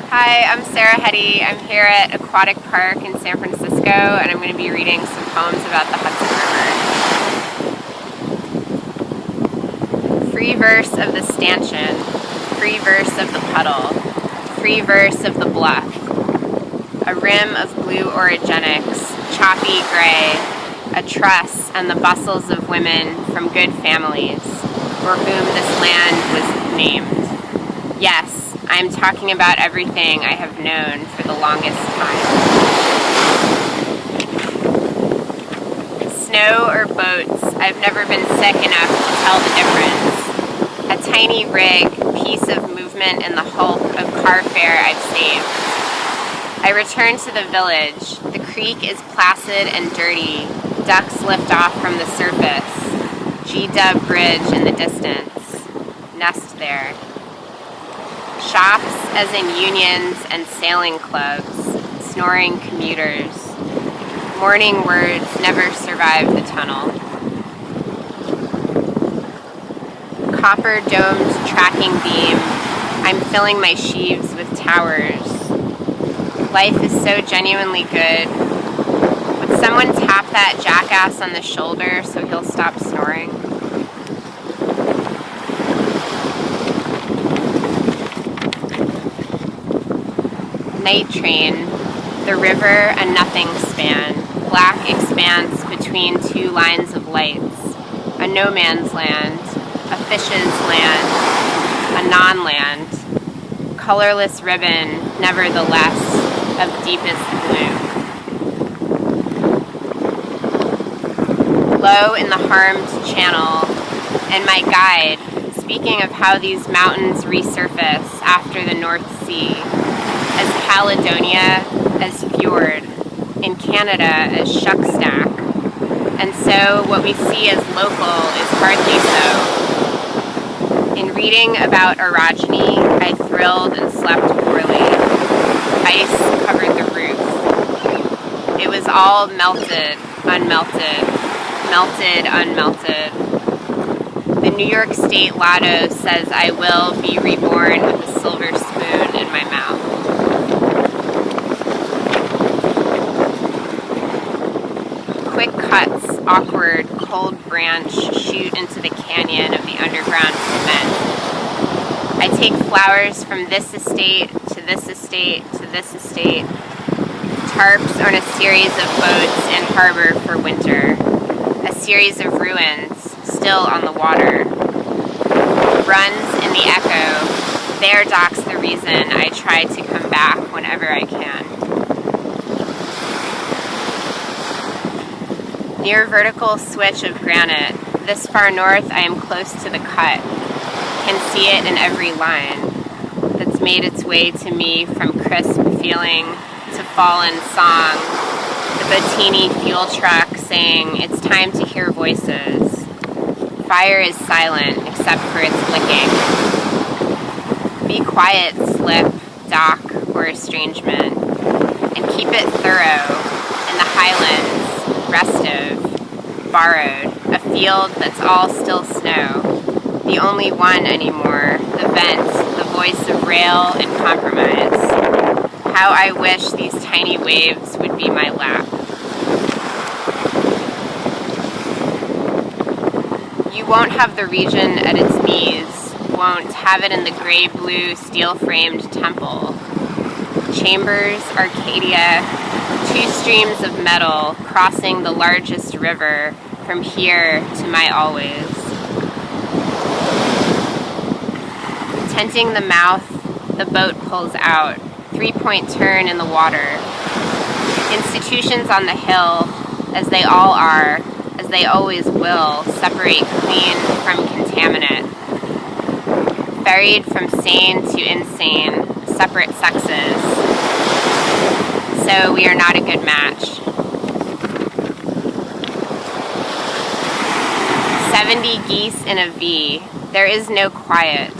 Hi, I'm Sarah Heady. I'm here at Aquatic Park in San Francisco, and I'm going to be reading some poems about the Hudson River. Free verse of the stanchion, free verse of the puddle, free verse of the bluff, a rim of blue orogenics, choppy gray, a truss and the bustles of women from good families, for whom this land was named. Yes, I'm talking about everything I have known for the longest time. Snow or boats, I've never been sick enough to tell the difference. A tiny rig, piece of movement in the hulk of car fare I've saved. I return to the village. The creek is placid and dirty. Ducks lift off from the surface. G-Dub Bridge in the distance. Nest there. Shops as in unions and sailing clubs, snoring commuters. Morning words never survive the tunnel. Copper-domed tracking beam, I'm filling my sheaves with towers. Life is so genuinely good. Would someone tap that jackass on the shoulder so he'll stop snoring? Night train, the river a nothing span, black expanse between two lines of lights, a no man's land, a fish's land, a non-land, colorless ribbon, nevertheless, of deepest blue. Low in the harmed channel, and my guide, speaking of how these mountains resurface after the North Sea, as Caledonia as fjord, in Canada as shuckstack, and so what we see as local is hardly so. In reading about orogeny, I thrilled and slept poorly. Ice covered the roof. It was all melted, unmelted, melted, unmelted. The New York State Lotto says I will be reborn with a silver spoon in my mouth. Quick cuts, awkward, cold branch shoot into the canyon of the underground cement. I take flowers from this estate to this estate to this estate. Tarps on a series of boats in harbor for winter. A series of ruins, still on the water. Runs in the echo. There docks the reason I try to come back whenever I can. Near vertical switch of granite, this far north I am close to the cut, can see it in every line that's made its way to me from crisp feeling to fallen song, the Bottini fuel truck saying it's time to hear voices. Fire is silent except for its licking. Be quiet, slip, dock, or estrangement, and keep it thorough in the highlands. Restive, borrowed, a field that's all still snow, the only one anymore, the vent, the voice of rail and compromise. How I wish these tiny waves would be my lap. You won't have the region at its knees, won't have it in the gray-blue steel-framed temple. Chambers, Arcadia, two streams of metal crossing the largest river from here to my always. Tenting the mouth, the boat pulls out, three-point turn in the water. Institutions on the hill, as they all are, as they always will, separate clean from contaminate. Ferried from sane to insane, separate sexes. So we are not a good match. 70 geese in a V. There is no quiet.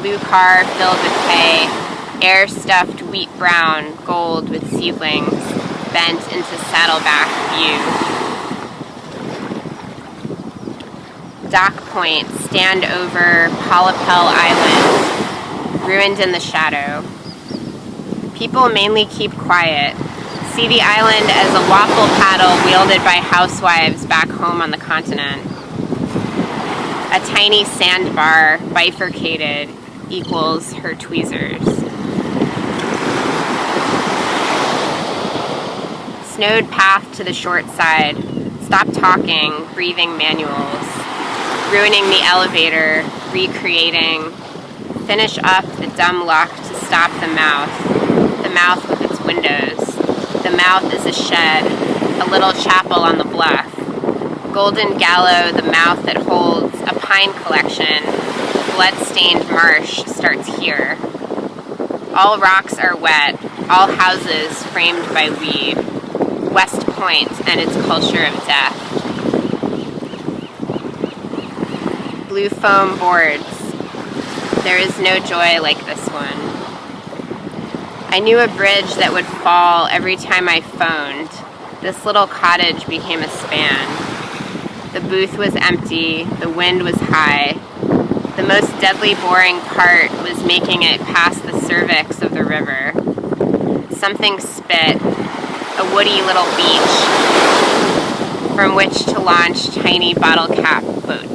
Blue car filled with hay. Air stuffed wheat brown, gold with seedlings, bent into saddleback view. Dock Point, stand over Polypel Island, ruined in the shadow. People mainly keep quiet. See the island as a waffle paddle wielded by housewives back home on the continent. A tiny sandbar bifurcated equals her tweezers. Snowed path to the short side. Stop talking, breathing manuals. Ruining the elevator, recreating. Finish up the dumb luck to stop the mouth with its windows. The mouth is a shed, a little chapel on the bluff. Golden Gallow, the mouth that holds a pine collection. Blood-stained marsh starts here. All rocks are wet, all houses framed by weed. West Point and its culture of death. Blue foam boards. There is no joy like this one. I knew a bridge that would fall every time I phoned. This little cottage became a span. The booth was empty, the wind was high. The most deadly boring part was making it past the cervix of the river. Something spit, a woody little beach from which to launch tiny bottle cap boats.